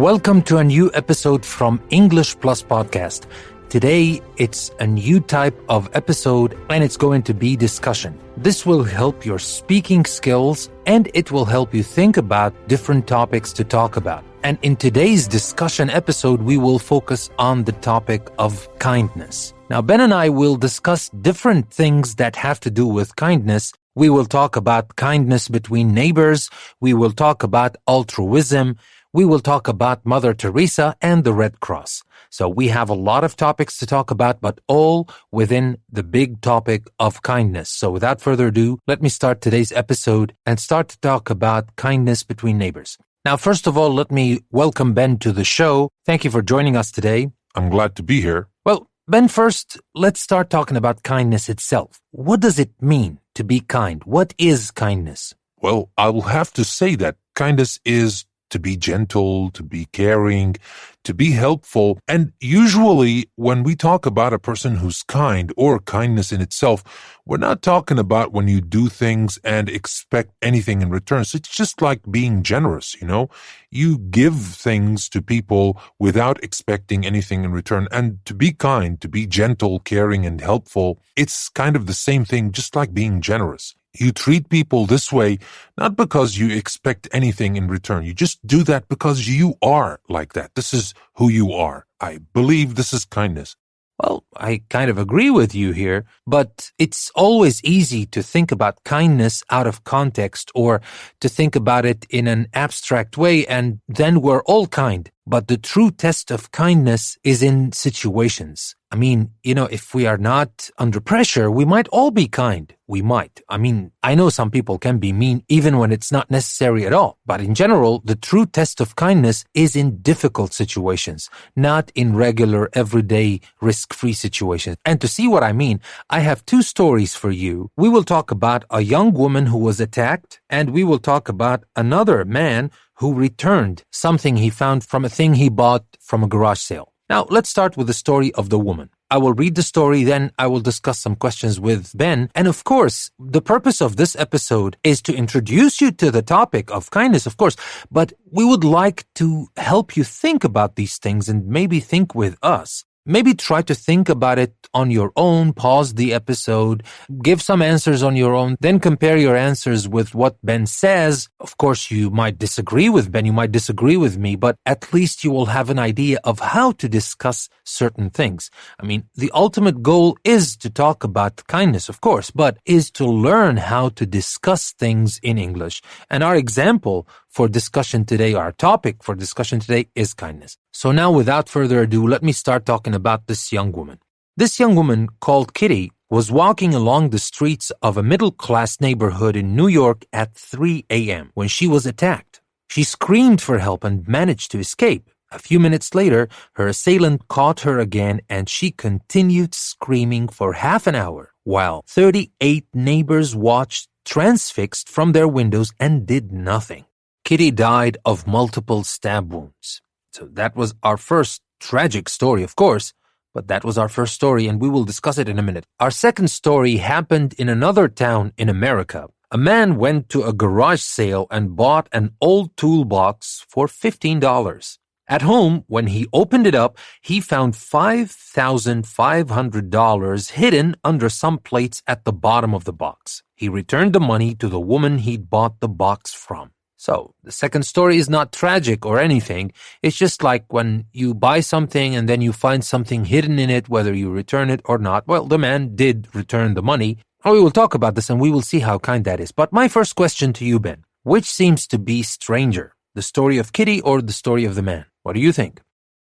Welcome to a new episode from English Plus Podcast. Today, it's a new type of episode and it's going to be discussion. This will help your speaking skills and it will help you think about different topics to talk about. And in today's discussion episode, we will focus on the topic of kindness. Now, Ben and I will discuss different things that have to do with kindness. We will talk about kindness between neighbors. We will talk about altruism. We will talk about Mother Teresa and the Red Cross. So we have a lot of topics to talk about, but all within the big topic of kindness. So without further ado, let me start today's episode and start to talk about kindness between neighbors. Now, first of all, let me welcome Ben to the show. Thank you for joining us today. I'm glad to be here. Well, Ben, first, let's start talking about kindness itself. What does it mean to be kind? What is kindness? Well, I will have to say that kindness is to be gentle, to be caring, to be helpful. And usually when we talk about a person who's kind or kindness in itself, we're not talking about when you do things and expect anything in return. So it's just like being generous, You give things to people without expecting anything in return. And to be kind, to be gentle, caring, and helpful, it's kind of the same thing, just like being generous. You treat people this way, not because you expect anything in return. You just do that because you are like that. This is who you are. I believe this is kindness. Well, I kind of agree with you here, but it's always easy to think about kindness out of context or to think about it in an abstract way, and then we're all kind. But the true test of kindness is in situations. I mean, if we are not under pressure, we might all be kind. We might. I know some people can be mean even when it's not necessary at all. But in general, the true test of kindness is in difficult situations, not in regular, everyday, risk-free situations. And to see what I mean, I have two stories for you. We will talk about a young woman who was attacked, and we will talk about another man who returned something he found from a thing he bought from a garage sale. Now, let's start with the story of the woman. I will read the story, then I will discuss some questions with Ben. And of course, the purpose of this episode is to introduce you to the topic of kindness, of course. But we would like to help you think about these things and maybe think with us. Maybe try to think about it on your own, pause the episode, give some answers on your own, then compare your answers with what Ben says. Of course, you might disagree with Ben, you might disagree with me, but at least you will have an idea of how to discuss certain things. The ultimate goal is to talk about kindness, of course, but is to learn how to discuss things in English. And our example for discussion today, our topic for discussion today is kindness. So now, without further ado, let me start talking about this young woman. This young woman, called Kitty, was walking along the streets of a middle-class neighborhood in New York at 3 a.m. when she was attacked. She screamed for help and managed to escape. A few minutes later, her assailant caught her again and she continued screaming for half an hour while 38 neighbors watched transfixed from their windows and did nothing. Kitty died of multiple stab wounds. So that was our first tragic story, of course, but that was our first story and we will discuss it in a minute. Our second story happened in another town in America. A man went to a garage sale and bought an old toolbox for $15. At home, when he opened it up, he found $5,500 hidden under some plates at the bottom of the box. He returned the money to the woman he'd bought the box from. So, the second story is not tragic or anything. It's just like when you buy something and then you find something hidden in it, whether you return it or not. Well, the man did return the money. We will talk about this and we will see how kind that is. But my first question to you, Ben, which seems to be stranger, the story of Kitty or the story of the man? What do you think?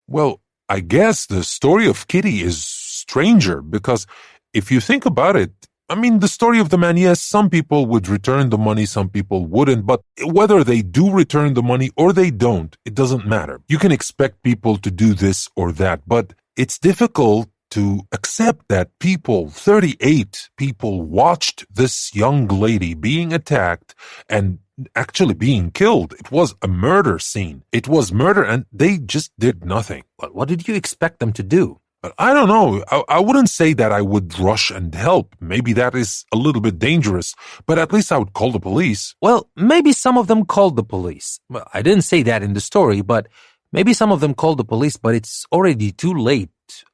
Well, I guess the story of Kitty is stranger because if you think about it, the story of the man, yes, some people would return the money, some people wouldn't, but whether they do return the money or they don't, it doesn't matter. You can expect people to do this or that, but it's difficult to accept that 38 people watched this young lady being attacked and actually being killed. It was a murder scene. It was murder and they just did nothing. But what did you expect them to do? But I don't know. I wouldn't say that I would rush and help. Maybe that is a little bit dangerous, but at least I would call the police. Well, maybe some of them called the police. Well, I didn't say that in the story, but Maybe some of them called the police, but it's already too late.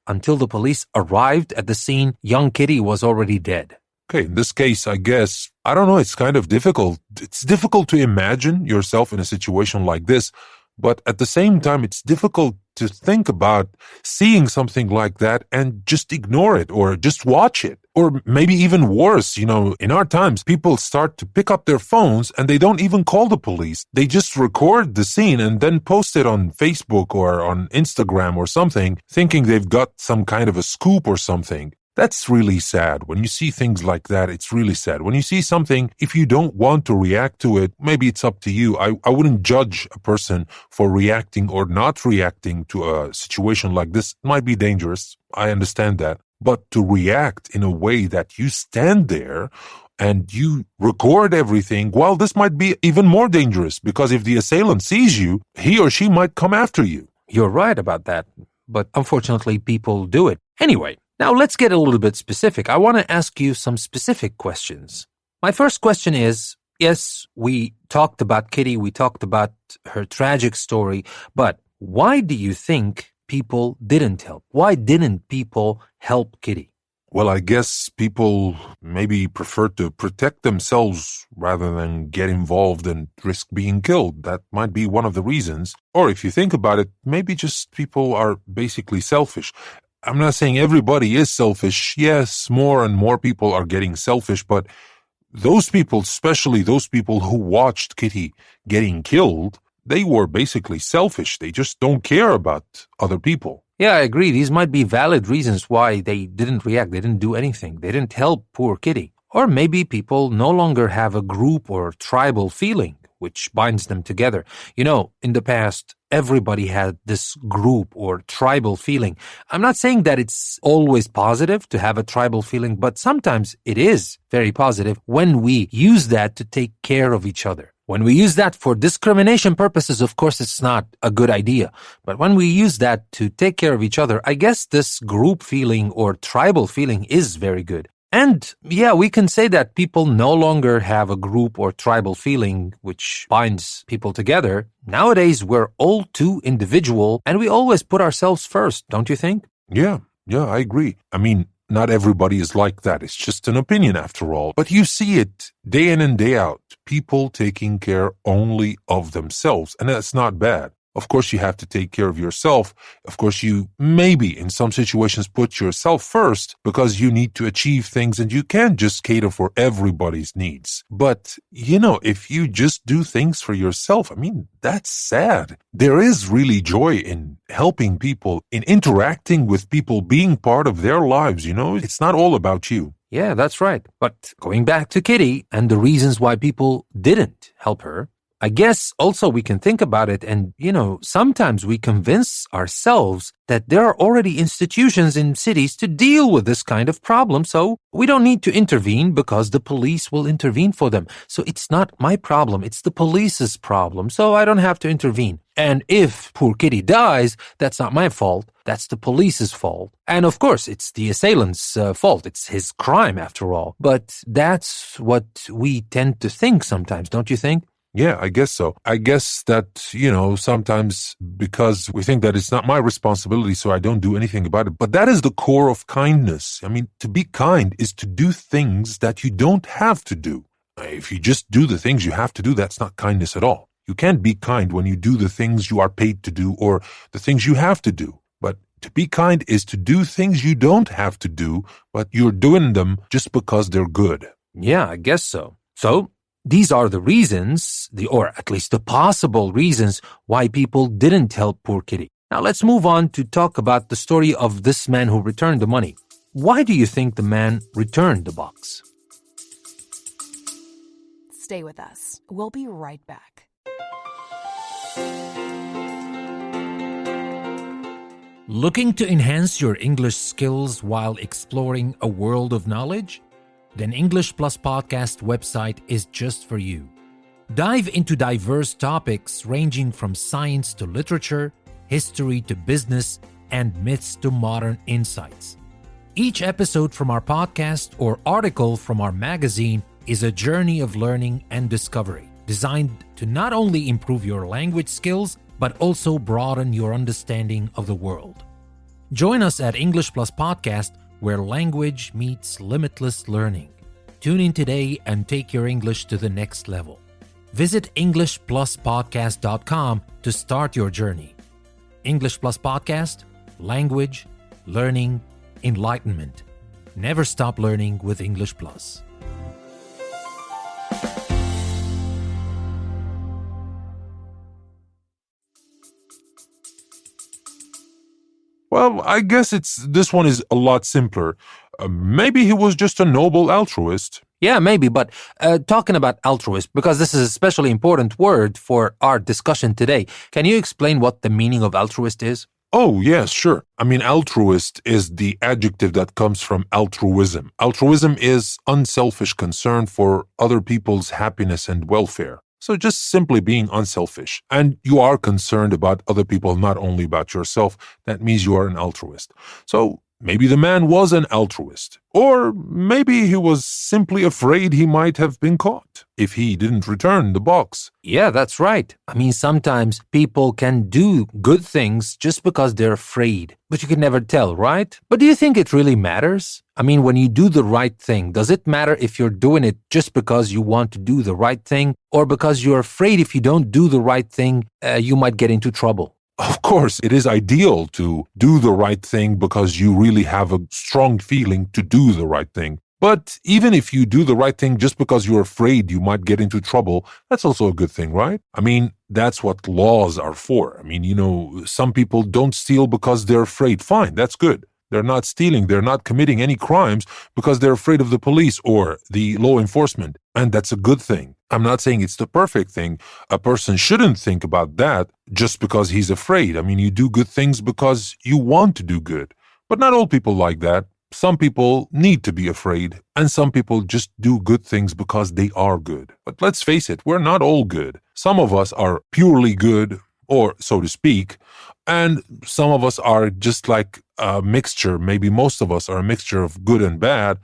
Until the police arrived at the scene, young Kitty was already dead. Okay, in this case, I guess, I don't know, it's kind of difficult. It's difficult to imagine yourself in a situation like this, but at the same time, it's difficult to think about seeing something like that and just ignore it or just watch it. Or maybe even worse, in our times, people start to pick up their phones and they don't even call the police. They just record the scene and then post it on Facebook or on Instagram or something, thinking they've got some kind of a scoop or something. That's really sad. When you see things like that, it's really sad. When you see something, if you don't want to react to it, maybe it's up to you. I wouldn't judge a person for reacting or not reacting to a situation like this. It might be dangerous. I understand that. But to react in a way that you stand there and you record everything, well, this might be even more dangerous because if the assailant sees you, he or she might come after you. You're right about that, but unfortunately people do it. Anyway, now let's get a little bit specific. I want to ask you some specific questions. My first question is, yes, we talked about Kitty, we talked about her tragic story, but why do you think people didn't help? Why didn't people help Kitty? Well, I guess people maybe prefer to protect themselves rather than get involved and risk being killed. That might be one of the reasons. Or if you think about it, maybe just people are basically selfish. I'm not saying everybody is selfish. Yes, more and more people are getting selfish, but those people, especially those people who watched Kitty getting killed, they were basically selfish. They just don't care about other people. Yeah, I agree. These might be valid reasons why they didn't react. They didn't do anything. They didn't help poor Kitty. Or maybe people no longer have a group or tribal feeling which binds them together. In the past, everybody had this group or tribal feeling. I'm not saying that it's always positive to have a tribal feeling, but sometimes it is very positive when we use that to take care of each other. When we use that for discrimination purposes, of course, it's not a good idea. But when we use that to take care of each other, I guess this group feeling or tribal feeling is very good. And yeah, we can say that people no longer have a group or tribal feeling which binds people together. Nowadays, we're all too individual and we always put ourselves first, don't you think? Yeah, I agree. I mean, not everybody is like that. It's just an opinion after all. But you see it day in and day out. People taking care only of themselves. And that's not bad. Of course, you have to take care of yourself. Of course, you maybe in some situations put yourself first because you need to achieve things and you can't just cater for everybody's needs. But, if you just do things for yourself, that's sad. There is really joy in helping people, in interacting with people, being part of their lives, It's not all about you. Yeah, that's right. But going back to Kitty and the reasons why people didn't help her, I guess also we can think about it and, sometimes we convince ourselves that there are already institutions in cities to deal with this kind of problem, so we don't need to intervene because the police will intervene for them. So it's not my problem, it's the police's problem, so I don't have to intervene. And if poor Kitty dies, that's not my fault, that's the police's fault. And of course, it's the assailant's fault, it's his crime after all. But that's what we tend to think sometimes, don't you think? Yeah, I guess so. I guess that, sometimes because we think that it's not my responsibility, so I don't do anything about it. But that is the core of kindness. To be kind is to do things that you don't have to do. If you just do the things you have to do, that's not kindness at all. You can't be kind when you do the things you are paid to do or the things you have to do. But to be kind is to do things you don't have to do, but you're doing them just because they're good. Yeah, I guess so. So, these are the reasons, or at least the possible reasons, why people didn't help poor Kitty. Now let's move on to talk about the story of this man who returned the money. Why do you think the man returned the box? Stay with us. We'll be right back. Looking to enhance your English skills while exploring a world of knowledge? Then English Plus Podcast website is just for you. Dive into diverse topics ranging from science to literature, history to business, and myths to modern insights. Each episode from our podcast or article from our magazine is a journey of learning and discovery, designed to not only improve your language skills, but also broaden your understanding of the world. Join us at English Plus Podcast, where language meets limitless learning. Tune in today and take your English to the next level. Visit EnglishPlusPodcast.com to start your journey. English Plus Podcast, language, learning, enlightenment. Never stop learning with English Plus. Well, I guess this one is a lot simpler. Maybe he was just a noble altruist. Yeah, maybe, but talking about altruist, because this is a especially important word for our discussion today, can you explain what the meaning of altruist is? Oh, yes, sure. I mean, altruist is the adjective that comes from altruism. Altruism is unselfish concern for other people's happiness and welfare. So just simply being unselfish. And you are concerned about other people, not only about yourself. That means you are an altruist. So maybe the man was an altruist. Or maybe he was simply afraid he might have been caught if he didn't return the box. Yeah, that's right. I mean, sometimes people can do good things just because they're afraid, but you can never tell, right? But do you think it really matters? I mean, when you do the right thing, does it matter if you're doing it just because you want to do the right thing, or because you're afraid if you don't do the right thing, you might get into trouble? Of course, it is ideal to do the right thing because you really have a strong feeling to do the right thing. But even if you do the right thing just because you're afraid you might get into trouble, that's also a good thing, right? I mean, that's what laws are for. I mean, some people don't steal because they're afraid. Fine, that's good. They're not stealing. They're not committing any crimes because they're afraid of the police or the law enforcement. And that's a good thing. I'm not saying it's the perfect thing. A person shouldn't think about that just because he's afraid. I mean, you do good things because you want to do good. But not all people like that. Some people need to be afraid, and some people just do good things because they are good. But let's face it, we're not all good. Some of us are purely good, or so to speak, and some of us are just like a mixture. Maybe most of us are a mixture of good and bad.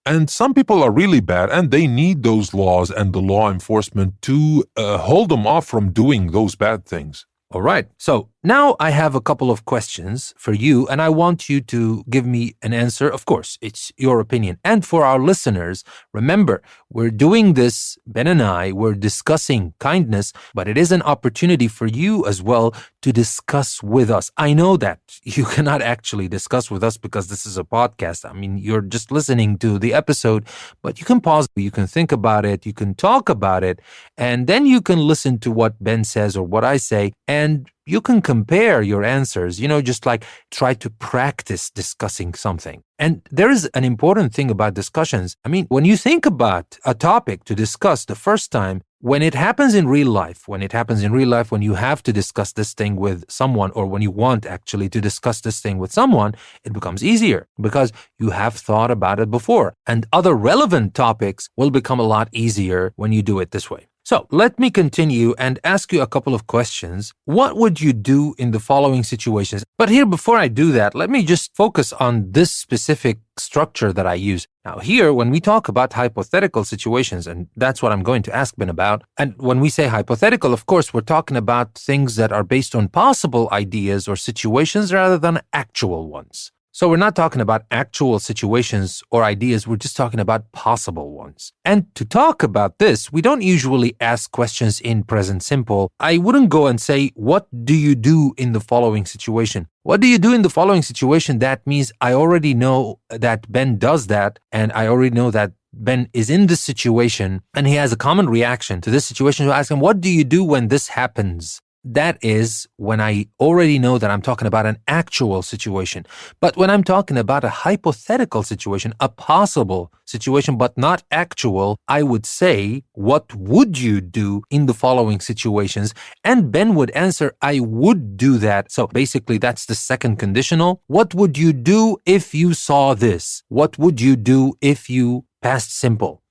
And some people are really bad, and they need those laws and the law enforcement to hold them off from doing those bad things. All right. So now I have a couple of questions for you, and I want you to give me an answer. Of course, it's your opinion. And for our listeners, remember, we're doing this, Ben and I, we're discussing kindness, but it is an opportunity for you as well to discuss with us. I know that you cannot actually discuss with us because this is a podcast. I mean, you're just listening to the episode, but you can pause, you can think about it, you can talk about it, and then you can listen to what Ben says or what I say, and you can compare your answers, just like try to practice discussing something. And there is an important thing about discussions. I mean, when you think about a topic to discuss the first time, when it happens in real life, when you have to discuss this thing with someone, or when you want actually to discuss this thing with someone, it becomes easier because you have thought about it before. And other relevant topics will become a lot easier when you do it this way. So let me continue and ask you a couple of questions. What would you do in the following situations? But here, before I do that, let me just focus on this specific structure that I use. Now here, when we talk about hypothetical situations, and that's what I'm going to ask Ben about, and when we say hypothetical, of course, we're talking about things that are based on possible ideas or situations rather than actual ones. So we're not talking about actual situations or ideas, we're just talking about possible ones. And to talk about this, we don't usually ask questions in present simple. I wouldn't go and say, what do you do in the following situation? What do you do in the following situation? That means I already know that Ben does that, and I already know that Ben is in this situation, and he has a common reaction to this situation. So I ask him, what do you do when this happens? That is when I already know that I'm talking about an actual situation. But when I'm talking about a hypothetical situation, a possible situation, but not actual, I would say, what would you do in the following situations? And Ben would answer, I would do that. So basically, that's the second conditional. What would you do if you saw this? What would you do if you past simple,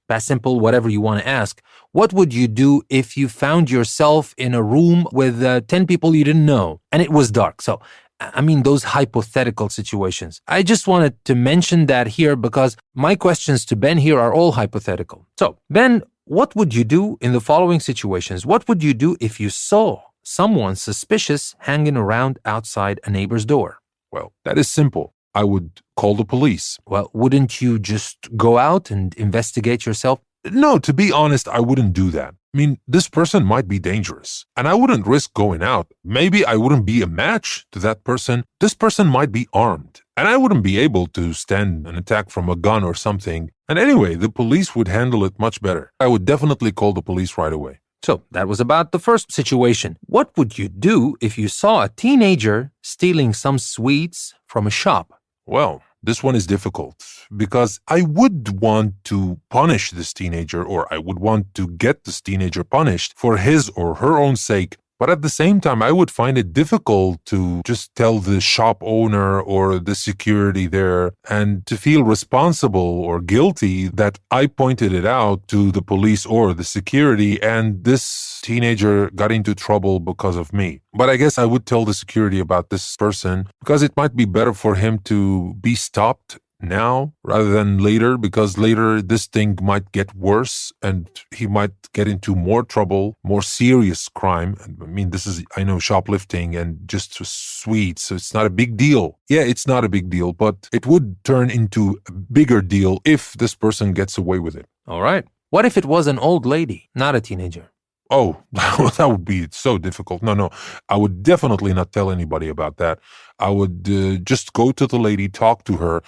whatever you want to ask. What would you do if you found yourself in a room with 10 people you didn't know and it was dark? So, I mean, those hypothetical situations. I just wanted to mention that here because my questions to Ben here are all hypothetical. So, Ben, what would you do in the following situations? What would you do if you saw someone suspicious hanging around outside a neighbor's door? Well, that is simple. I would call the police. Well, wouldn't you just go out and investigate yourself? No, to be honest, I wouldn't do that. I mean, this person might be dangerous, and I wouldn't risk going out. Maybe I wouldn't be a match to that person. This person might be armed, and I wouldn't be able to stand an attack from a gun or something. And anyway, the police would handle it much better. I would definitely call the police right away. So that was about the first situation. What would you do if you saw a teenager stealing some sweets from a shop? Well, this one is difficult because I would want to punish this teenager, or I would want to get this teenager punished for his or her own sake. But at the same time, I would find it difficult to just tell the shop owner or the security there and to feel responsible or guilty that I pointed it out to the police or the security and this teenager got into trouble because of me. But I guess I would tell the security about this person because it might be better for him to be stopped now rather than later, because later this thing might get worse and he might get into more trouble, more serious crime. I mean, I know shoplifting and just sweets, so it's not a big deal. Yeah, it's not a big deal, but it would turn into a bigger deal if this person gets away with it. All right. What if it was an old lady, not a teenager? Oh, that would be so difficult. No, I would definitely not tell anybody about that. I would just go to the lady, talk to her.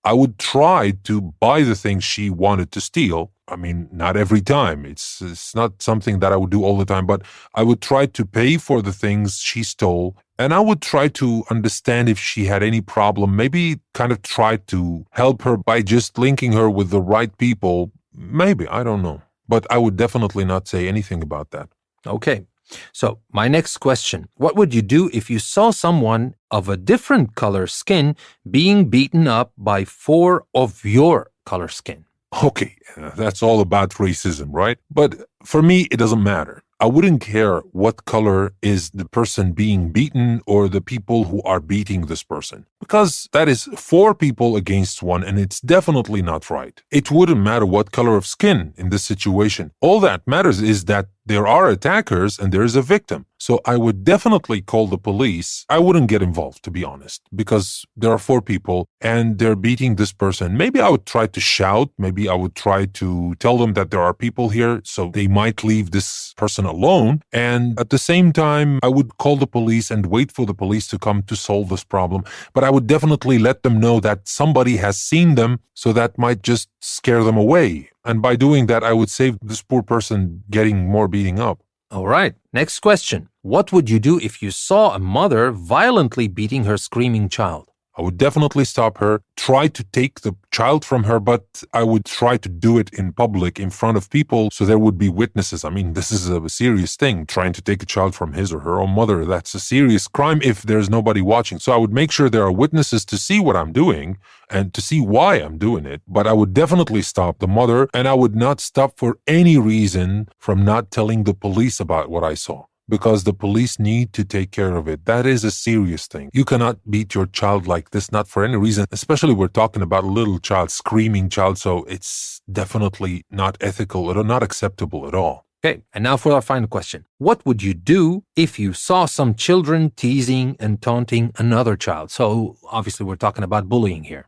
I would try to buy the things she wanted to steal. I mean, not every time. It's not something that I would do all the time, but I would try to pay for the things she stole. And I would try to understand if she had any problem, maybe kind of try to help her by just linking her with the right people. Maybe, I don't know. But I would definitely not say anything about that. Okay. So my next question, what would you do if you saw someone of a different color skin being beaten up by 4 of your color skin? Okay, that's all about racism, right? But for me, it doesn't matter. I wouldn't care what color is the person being beaten or the people who are beating this person, because that is 4 people against 1, and it's definitely not right. It wouldn't matter what color of skin in this situation. All that matters is that there are attackers and there is a victim. So I would definitely call the police. I wouldn't get involved, to be honest, because there are 4 people and they're beating this person. Maybe I would try to shout. Maybe I would try to tell them that there are people here, so they might leave this person alone. And at the same time, I would call the police and wait for the police to come to solve this problem. But I would definitely let them know that somebody has seen them, so that might just scare them away. And by doing that, I would save this poor person getting more beating up. All right. Next question. What would you do if you saw a mother violently beating her screaming child? I would definitely stop her, try to take the child from her, but I would try to do it in public, in front of people, so there would be witnesses. I mean, this is a serious thing, trying to take a child from his or her own mother. That's a serious crime if there's nobody watching. So I would make sure there are witnesses to see what I'm doing and to see why I'm doing it. But I would definitely stop the mother, and I would not stop for any reason from not telling the police about what I saw, because the police need to take care of it. That is a serious thing. You cannot beat your child like this, not for any reason, especially we're talking about a little child, screaming child, so it's definitely not ethical or not acceptable at all. Okay, and now for our final question. What would you do if you saw some children teasing and taunting another child? So obviously we're talking about bullying here.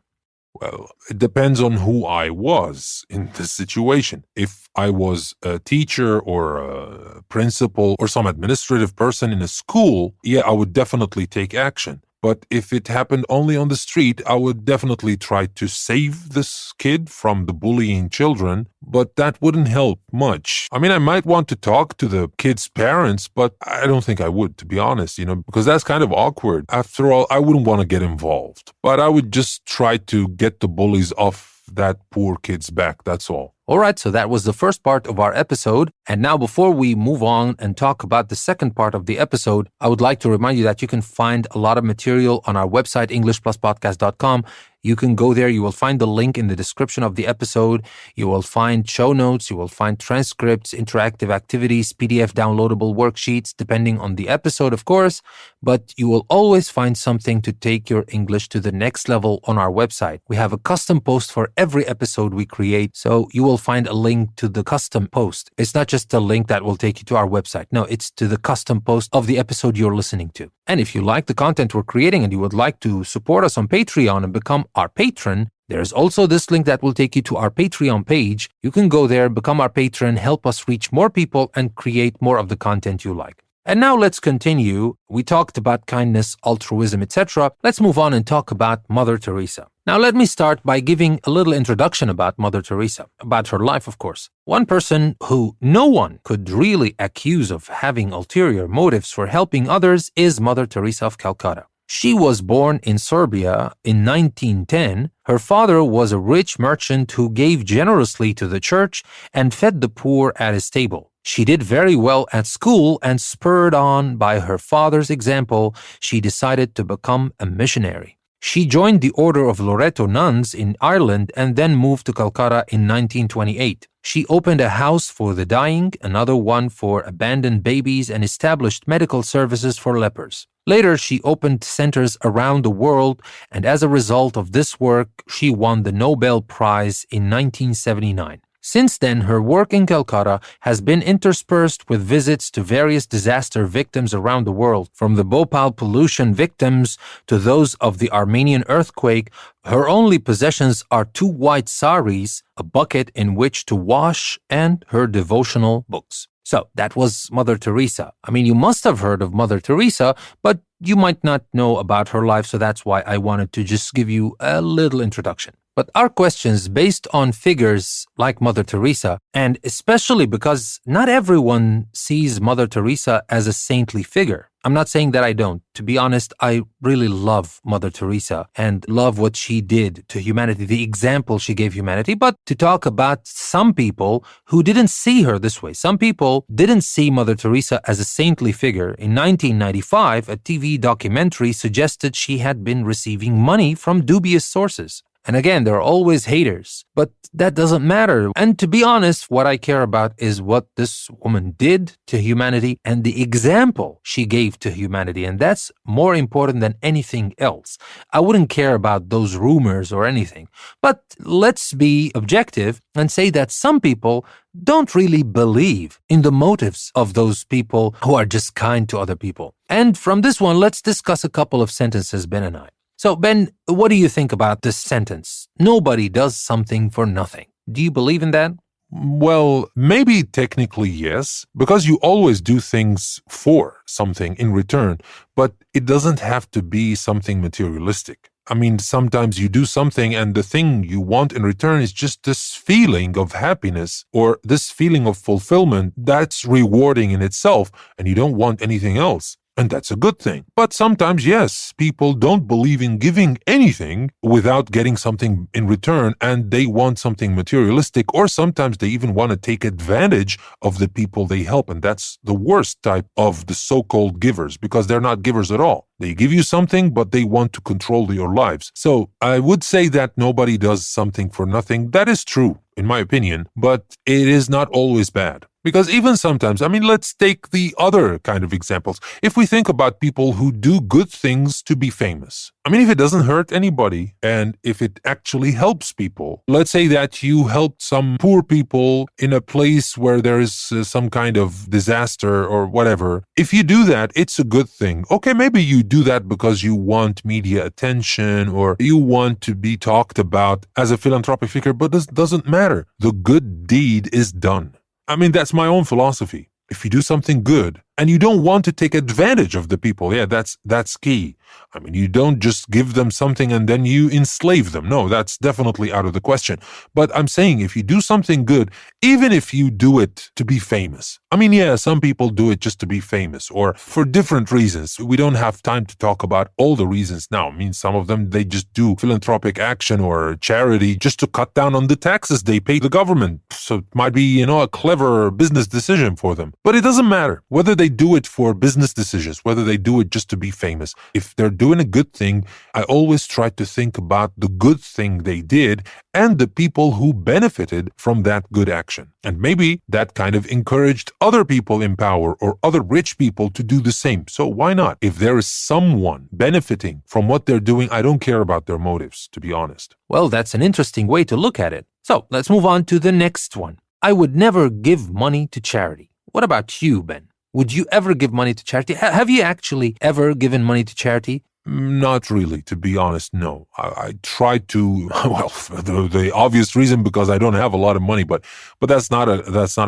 Well, it depends on who I was in this situation. If I was a teacher or a principal or some administrative person in a school, yeah, I would definitely take action. But if it happened only on the street, I would definitely try to save this kid from the bullying children, but that wouldn't help much. I mean, I might want to talk to the kid's parents, but I don't think I would, to be honest, because that's kind of awkward. After all, I wouldn't want to get involved, but I would just try to get the bullies off that poor kid's back, that's all. All right, so that was the first part of our episode. And now before we move on and talk about the second part of the episode, I would like to remind you that you can find a lot of material on our website, EnglishPlusPodcast.com. You can go there. You will find the link in the description of the episode. You will find show notes. You will find transcripts, interactive activities, PDF downloadable worksheets, depending on the episode, of course. But you will always find something to take your English to the next level on our website. We have a custom post for every episode we create, so you will will find a link to the custom post. It's not just a link that will take you to our website. No, it's to the custom post of the episode you're listening to. And if you like the content we're creating and you would like to support us on Patreon and become our patron, there's also this link that will take you to our Patreon page. You can go there, become our patron, help us reach more people, and create more of the content you like. And now let's continue. We talked about kindness, altruism, etc. Let's move on and talk about Mother Teresa. Now let me start by giving a little introduction about Mother Teresa, about her life, of course. One person who no one could really accuse of having ulterior motives for helping others is Mother Teresa of Calcutta. She was born in Serbia in 1910. Her father was a rich merchant who gave generously to the church and fed the poor at his table. She did very well at school, and spurred on by her father's example, she decided to become a missionary. She joined the Order of Loreto Nuns in Ireland and then moved to Calcutta in 1928. She opened a house for the dying, another one for abandoned babies, and established medical services for lepers. Later, she opened centers around the world, and as a result of this work, she won the Nobel Prize in 1979. Since then, her work in Calcutta has been interspersed with visits to various disaster victims around the world, from the Bhopal pollution victims to those of the Armenian earthquake. Her only possessions are 2 white saris, a bucket in which to wash, and her devotional books. So that was Mother Teresa. I mean, you must have heard of Mother Teresa, but you might not know about her life, so that's why I wanted to just give you a little introduction. But our questions based on figures like Mother Teresa, and especially because not everyone sees Mother Teresa as a saintly figure. I'm not saying that I don't. To be honest, I really love Mother Teresa and love what she did to humanity, the example she gave humanity. But to talk about some people who didn't see her this way, some people didn't see Mother Teresa as a saintly figure. In 1995, a TV documentary suggested she had been receiving money from dubious sources. And again, there are always haters, but that doesn't matter. And to be honest, what I care about is what this woman did to humanity and the example she gave to humanity. And that's more important than anything else. I wouldn't care about those rumors or anything. But let's be objective and say that some people don't really believe in the motives of those people who are just kind to other people. And from this one, let's discuss a couple of sentences, Ben and I. So, Ben, what do you think about this sentence? Nobody does something for nothing. Do you believe in that? Well, maybe technically yes, because you always do things for something in return, but it doesn't have to be something materialistic. I mean, sometimes you do something and the thing you want in return is just this feeling of happiness or this feeling of fulfillment that's rewarding in itself, and you don't want anything else. And that's a good thing. But sometimes, yes, people don't believe in giving anything without getting something in return, and they want something materialistic, or sometimes they even want to take advantage of the people they help. And that's the worst type of the so-called givers, because they're not givers at all. They give you something, but they want to control your lives. So I would say that nobody does something for nothing. That is true, in my opinion, but it is not always bad. Because even sometimes, I mean, let's take the other kind of examples. If we think about people who do good things to be famous, I mean, if it doesn't hurt anybody and if it actually helps people, let's say that you helped some poor people in a place where there is some kind of disaster or whatever. If you do that, it's a good thing. Okay, maybe you do that because you want media attention or you want to be talked about as a philanthropic figure, but this doesn't matter. The good deed is done. I mean, that's my own philosophy. If you do something good and you don't want to take advantage of the people, that's key. I mean, you don't just give them something and then you enslave them. No, that's definitely out of the question. But I'm saying if you do something good, even if you do it to be famous. I mean, yeah, some people do it just to be famous or for different reasons. We don't have time to talk about all the reasons now. I mean, some of them, they just do philanthropic action or charity just to cut down on the taxes they pay the government. So it might be, a clever business decision for them. But it doesn't matter whether they do it for business decisions, whether they do it just to be famous. If they're doing a good thing, I always try to think about the good thing they did and the people who benefited from that good action. And maybe that kind of encouraged other people in power or other rich people to do the same. So why not? If there is someone benefiting from what they're doing, I don't care about their motives, to be honest. Well, that's an interesting way to look at it. So let's move on to the next one. I would never give money to charity. What about you, Ben? Would you ever give money to charity? Have you actually ever given money to charity? Not really, to be honest, no. I try to, well, the obvious reason, because I don't have a lot of money, but that's not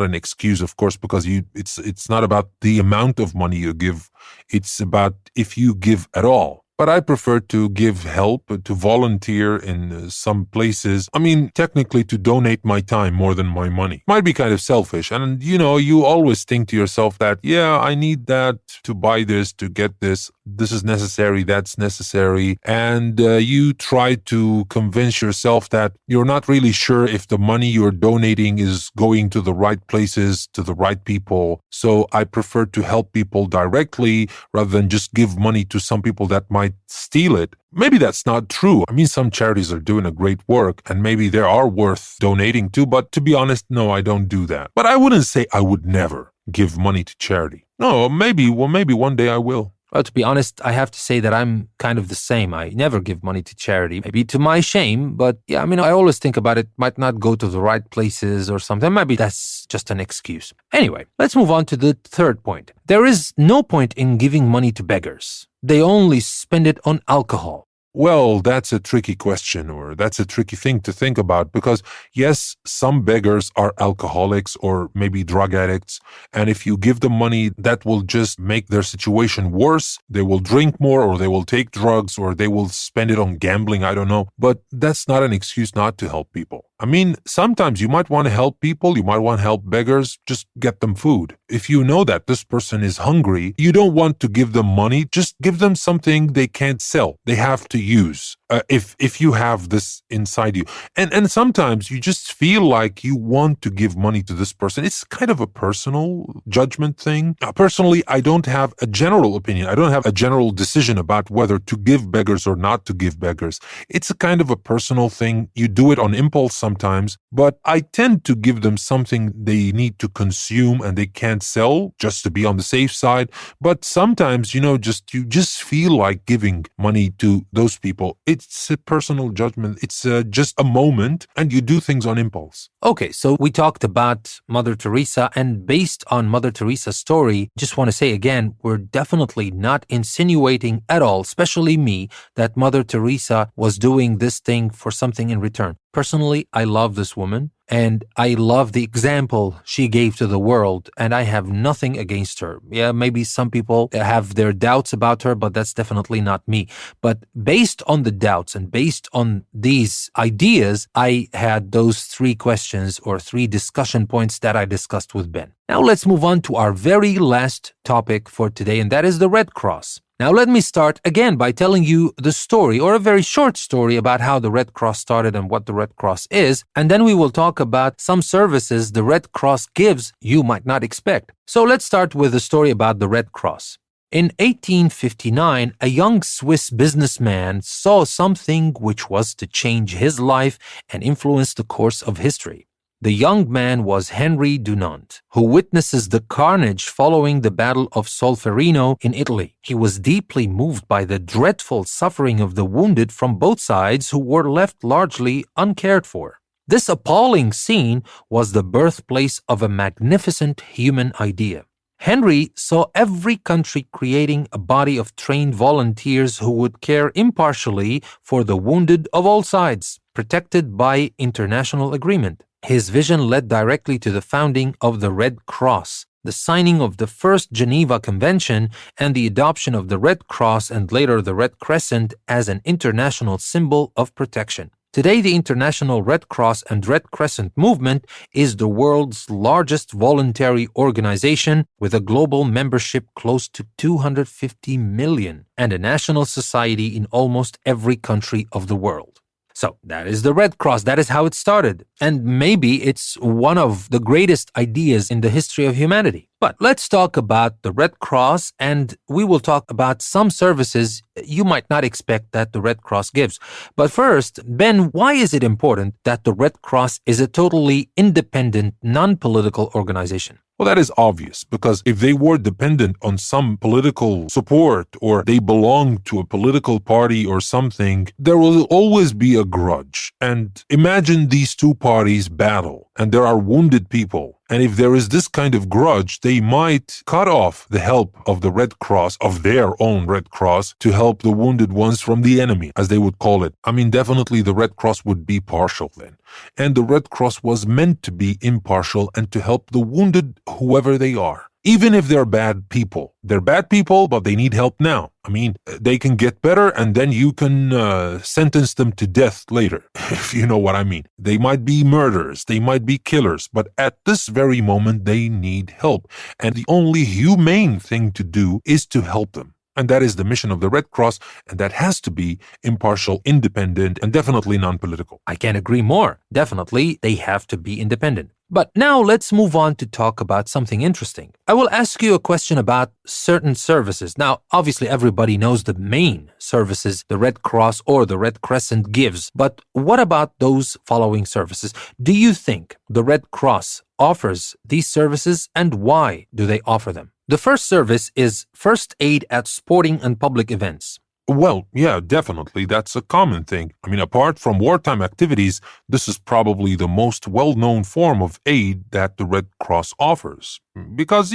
an excuse, of course, because it's not about the amount of money you give. It's about if you give at all. But I prefer to give help, to volunteer in some places. I mean, technically to donate my time more than my money. Might be kind of selfish. And, you always think to yourself that, yeah, I need that to buy this, to get this. This is necessary, that's necessary. And you try to convince yourself that you're not really sure if the money you're donating is going to the right places, to the right people. So I prefer to help people directly rather than just give money to some people that might steal it. Maybe that's not true. I mean, some charities are doing a great work and maybe they are worth donating to, but to be honest, no, I don't do that. But I wouldn't say I would never give money to charity. No, maybe one day I will. Well, to be honest, I have to say that I'm kind of the same. I never give money to charity, maybe to my shame, but yeah, I mean, I always think about it might not go to the right places or something. Maybe that's just an excuse. Anyway, let's move on to the third point. There is no point in giving money to beggars. They only spend it on alcohol. Well, that's a tricky question, or that's a tricky thing to think about, because yes, some beggars are alcoholics or maybe drug addicts, and if you give them money, that will just make their situation worse. They will drink more, or they will take drugs, or they will spend it on gambling, I don't know. But that's not an excuse not to help people. I mean, sometimes you might want to help people, you might want to help beggars, just get them food. If you know that this person is hungry, you don't want to give them money, just give them something they can't sell. They have to use. If you have this inside you. And sometimes you just feel like you want to give money to this person. It's kind of a personal judgment thing. Personally, I don't have a general opinion. I don't have a general decision about whether to give beggars or not to give beggars. It's a kind of a personal thing. You do it on impulse sometimes, but I tend to give them something they need to consume and they can't sell just to be on the safe side. But sometimes, you just feel like giving money to those people. It's a personal judgment. It's just a moment, and you do things on impulse. Okay, so we talked about Mother Teresa, and based on Mother Teresa's story, just want to say again, we're definitely not insinuating at all, especially me, that Mother Teresa was doing this thing for something in return. Personally, I love this woman, and I love the example she gave to the world, and I have nothing against her. Yeah, maybe some people have their doubts about her, but that's definitely not me. But based on the doubts and based on these ideas, I had those three questions or three discussion points that I discussed with Ben. Now let's move on to our very last topic for today, and that is the Red Cross. Now let me start again by telling you the story, or a very short story, about how the Red Cross started and what the Red Cross is, and then we will talk about some services the Red Cross gives you might not expect. So let's start with the story about the Red Cross. In 1859, a young Swiss businessman saw something which was to change his life and influence the course of history. The young man was Henry Dunant, who witnesses the carnage following the Battle of Solferino in Italy. He was deeply moved by the dreadful suffering of the wounded from both sides, who were left largely uncared for. This appalling scene was the birthplace of a magnificent human idea. Henry saw every country creating a body of trained volunteers who would care impartially for the wounded of all sides, protected by international agreement. His vision led directly to the founding of the Red Cross, the signing of the First Geneva Convention, and the adoption of the Red Cross and later the Red Crescent as an international symbol of protection. Today, the International Red Cross and Red Crescent movement is the world's largest voluntary organization, with a global membership close to 250 million and a national society in almost every country of the world. So that is the Red Cross. That is how it started. And maybe it's one of the greatest ideas in the history of humanity. But let's talk about the Red Cross, and we will talk about some services you might not expect that the Red Cross gives. But first, Ben, why is it important that the Red Cross is a totally independent, non-political organization? Well, that is obvious, because if they were dependent on some political support or they belong to a political party or something, there will always be a grudge. And imagine these two parties battle and there are wounded people. And if there is this kind of grudge, they might cut off the help of the Red Cross, of their own Red Cross, to help the wounded ones from the enemy, as they would call it. I mean, definitely the Red Cross would be partial then. And the Red Cross was meant to be impartial and to help the wounded, whoever they are. Even if they're bad people. They're bad people, but they need help now. I mean, they can get better and then you can sentence them to death later, if you know what I mean. They might be murderers, they might be killers, but at this very moment, they need help. And the only humane thing to do is to help them. And that is the mission of the Red Cross, and that has to be impartial, independent, and definitely non-political. I can't agree more. Definitely, they have to be independent. But now let's move on to talk about something interesting. I will ask you a question about certain services. Now, obviously, everybody knows the main services the Red Cross or the Red Crescent gives. But what about those following services? Do you think the Red Cross offers these services, and why do they offer them? The first service is first aid at sporting and public events. Well, yeah, definitely. That's a common thing. I mean, apart from wartime activities, this is probably the most well-known form of aid that the Red Cross offers. Because,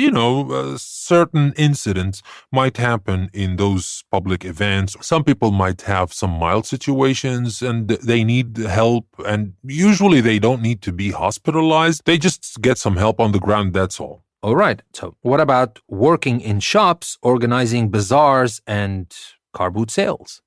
certain incidents might happen in those public events. Some people might have some mild situations and they need help, and usually they don't need to be hospitalized. They just get some help on the ground, that's all. All right. So what about working in shops, organizing bazaars, and car boot sales?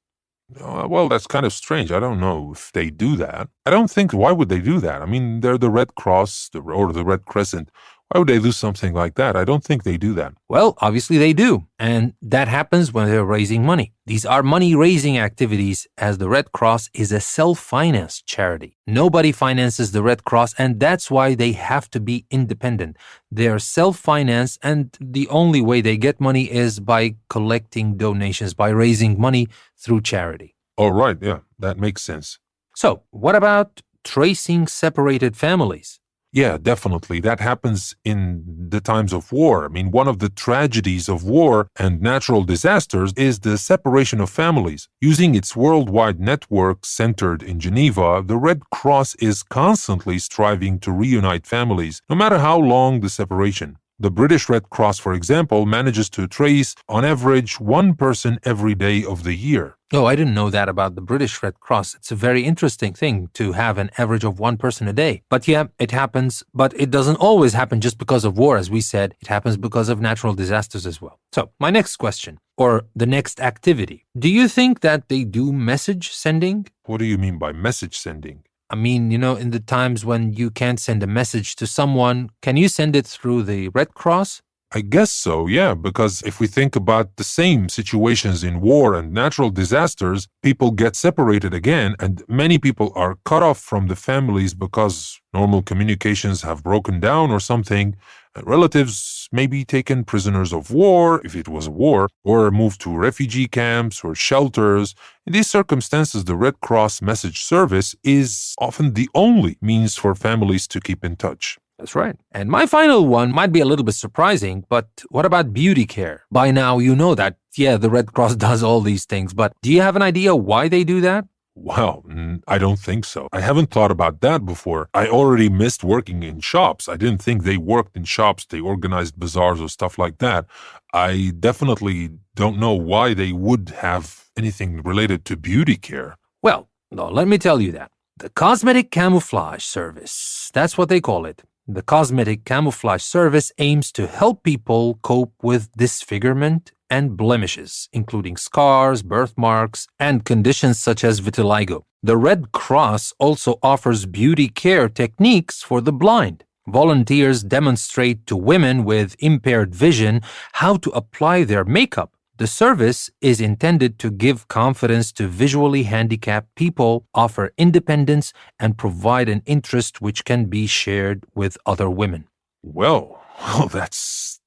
Well, that's kind of strange. I don't know if they do that. I don't think, why would they do that? I mean, they're the Red Cross or the Red Crescent. Why would they do something like that? I don't think they do that. Well, obviously they do. And that happens when they're raising money. These are money-raising activities, as the Red Cross is a self-financed charity. Nobody finances the Red Cross, and that's why they have to be independent. They're self-financed, and the only way they get money is by collecting donations, by raising money through charity. Oh, right. Yeah, that makes sense. So, what about tracing separated families? Yeah, definitely. That happens in the times of war. I mean, one of the tragedies of war and natural disasters is the separation of families. Using its worldwide network centered in Geneva, the Red Cross is constantly striving to reunite families, no matter how long the separation. The British Red Cross, for example, manages to trace, on average, one person every day of the year. Oh, I didn't know that about the British Red Cross. It's a very interesting thing to have an average of one person a day. But yeah, it happens, but it doesn't always happen just because of war, as we said. It happens because of natural disasters as well. So, my next question, or the next activity. Do you think that they do message sending? What do you mean by message sending? I mean, in the times when you can't send a message to someone, can you send it through the Red Cross? I guess so, yeah, because if we think about the same situations in war and natural disasters, people get separated again, and many people are cut off from the families because normal communications have broken down or something. Relatives may be taken prisoners of war, if it was a war, or moved to refugee camps or shelters. In these circumstances, the Red Cross message service is often the only means for families to keep in touch. That's right. And my final one might be a little bit surprising, but what about beauty care? By now, you know that, yeah, the Red Cross does all these things, but do you have an idea why they do that? Wow, I don't think so. I haven't thought about that before. I already missed working in shops. I didn't think they worked in shops. They organized bazaars or stuff like that. I definitely don't know why they would have anything related to beauty care. Well, no, let me tell you that. The Cosmetic Camouflage Service, that's what they call it. The Cosmetic Camouflage Service aims to help people cope with disfigurement and blemishes, including scars, birthmarks, and conditions such as vitiligo. The Red Cross also offers beauty care techniques for the blind. Volunteers demonstrate to women with impaired vision how to apply their makeup. The service is intended to give confidence to visually handicapped people, offer independence, and provide an interest which can be shared with other women. Well, that's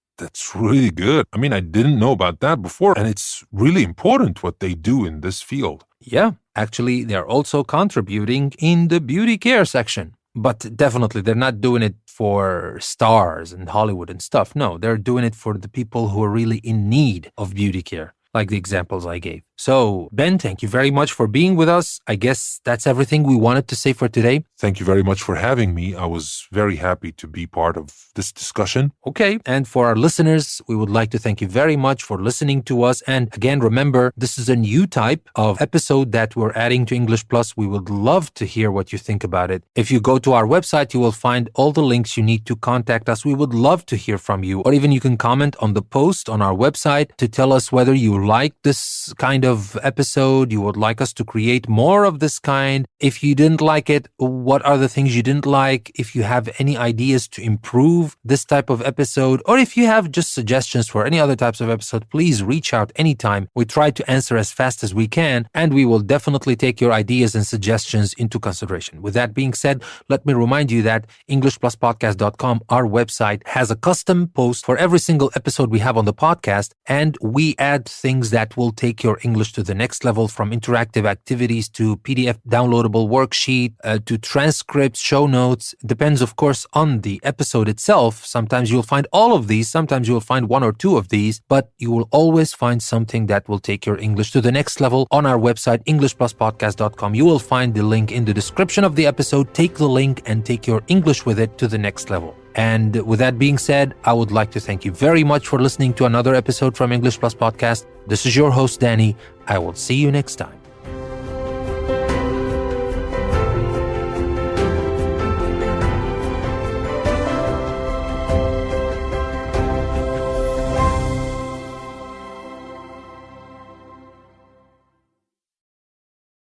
really good. I mean, I didn't know about that before, and it's really important what they do in this field. Yeah, actually, they're also contributing in the beauty care section. But definitely, they're not doing it for stars and Hollywood and stuff. No, they're doing it for the people who are really in need of beauty care, like the examples I gave. So, Ben, thank you very much for being with us. I guess that's everything we wanted to say for today. Thank you very much for having me. I was very happy to be part of this discussion. Okay. And for our listeners, we would like to thank you very much for listening to us. And again, remember, this is a new type of episode that we're adding to English Plus. We would love to hear what you think about it. If you go to our website, you will find all the links you need to contact us. We would love to hear from you. Or even you can comment on the post on our website to tell us whether you like this kind of episode, you would like us to create more of this kind. If you didn't like it, what are the things you didn't like? If you have any ideas to improve this type of episode, or if you have just suggestions for any other types of episode, please reach out anytime. We try to answer as fast as we can, and we will definitely take your ideas and suggestions into consideration. With that being said, let me remind you that EnglishPlusPodcast.com, our website, has a custom post for every single episode we have on the podcast, and we add things that will take your English to the next level, from interactive activities to PDF downloadable worksheet to transcripts, show notes. Depends, of course, on the episode itself. Sometimes you'll find all of these, sometimes you'll find one or two of these, but you will always find something that will take your English to the next level on our website, EnglishPlusPodcast.com. You will find the link in the description of the episode. Take the link and take your English with it to the next level. And with that being said, I would like to thank you very much for listening to another episode from English Plus Podcast. This is your host, Danny. I will see you next time.